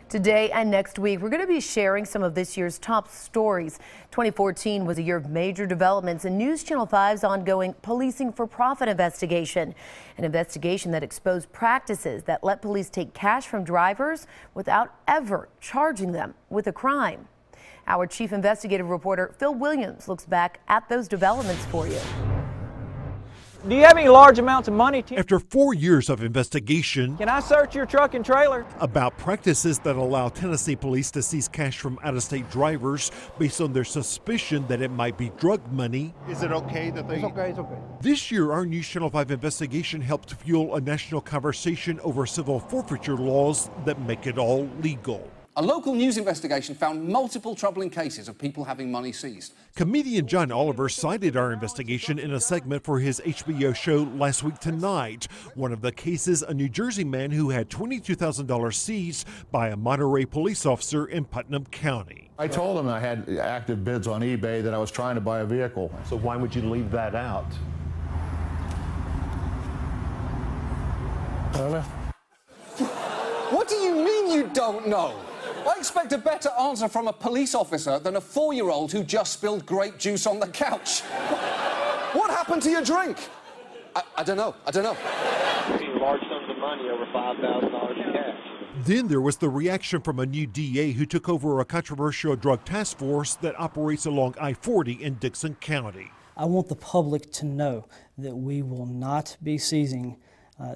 Today and next week, we're going to be sharing some of this year's top stories. 2014 was a year of major developments in News Channel 5's ongoing Policing for Profit investigation, an investigation that exposed practices that let police take cash from drivers without ever charging them with a crime. Our chief investigative reporter, Phil Williams, looks back at those developments for you. Do you have any large amounts of money? After 4 years of investigation, Can I search your truck and trailer? about practices that allow Tennessee police to seize cash from out-of-state drivers based on their suspicion that it might be drug money. Is it okay that they... It's okay. This year, our News Channel 5 investigation helped fuel a national conversation over civil forfeiture laws that make it all legal. A local news investigation found multiple troubling cases of people having money seized. Comedian John Oliver cited our investigation in a segment for his HBO show Last Week Tonight. One of the cases, a New Jersey man who had $22,000 seized by a Monterey police officer in Putnam County. I told him I had active bids on eBay that I was trying to buy a vehicle. So why would you leave that out? I don't know. What do you mean you don't know? I expect a better answer from a police officer than a 4-year-old who just spilled grape juice on the couch. What happened to your drink? I don't know. Large sums of money, over $5,000 in cash. Then there was the reaction from a new DA who took over a controversial drug task force that operates along I-40 in Dixon County. I want the public to know that we will not be seizing.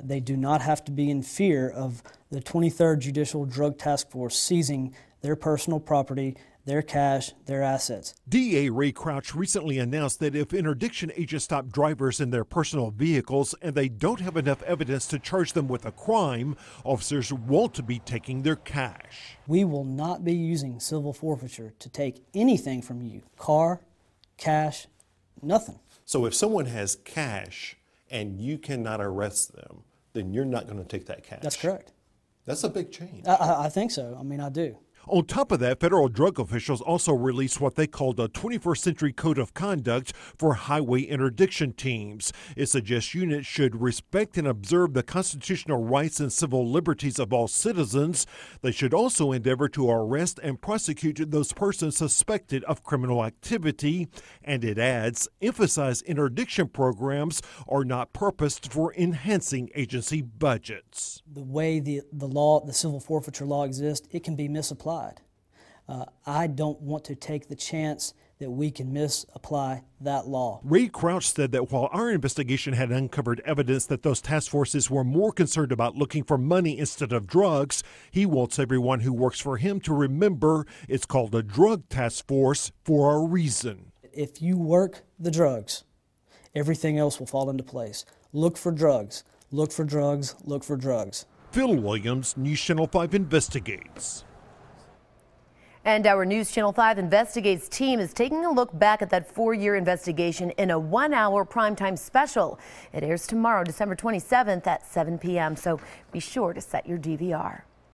They do not have to be in fear of the 23rd Judicial Drug Task Force seizing their personal property, their cash, their assets. DA Ray Crouch recently announced that if interdiction agents stop drivers in their personal vehicles and they don't have enough evidence to charge them with a crime, officers won't be taking their cash. We will not be using civil forfeiture to take anything from you. Car, cash, nothing. So if someone has cash and you cannot arrest them, then you're not going to take that cash. That's correct. That's a big change. I think so. I mean, I do. On top of that, federal drug officials also released what they called a 21st Century Code of Conduct for highway interdiction teams. It suggests units should respect and observe the constitutional rights and civil liberties of all citizens. They should also endeavor to arrest and prosecute those persons suspected of criminal activity. And it adds, emphasize interdiction programs are not purposed for enhancing agency budgets. The way the law, the civil forfeiture law exists, it can be misapplied. I don't want to take the chance that we can misapply that law. Ray Crouch said that while our investigation had uncovered evidence that those task forces were more concerned about looking for money instead of drugs, he wants everyone who works for him to remember it's called a drug task force for a reason. If you work the drugs, everything else will fall into place. Look for drugs, look for drugs, look for drugs. Phil Williams, News Channel 5 Investigates. And our News Channel 5 Investigates team is taking a look back at that 4-year investigation in a 1-hour primetime special. It airs tomorrow, December 27th at 7 p.m., so be sure to set your DVR.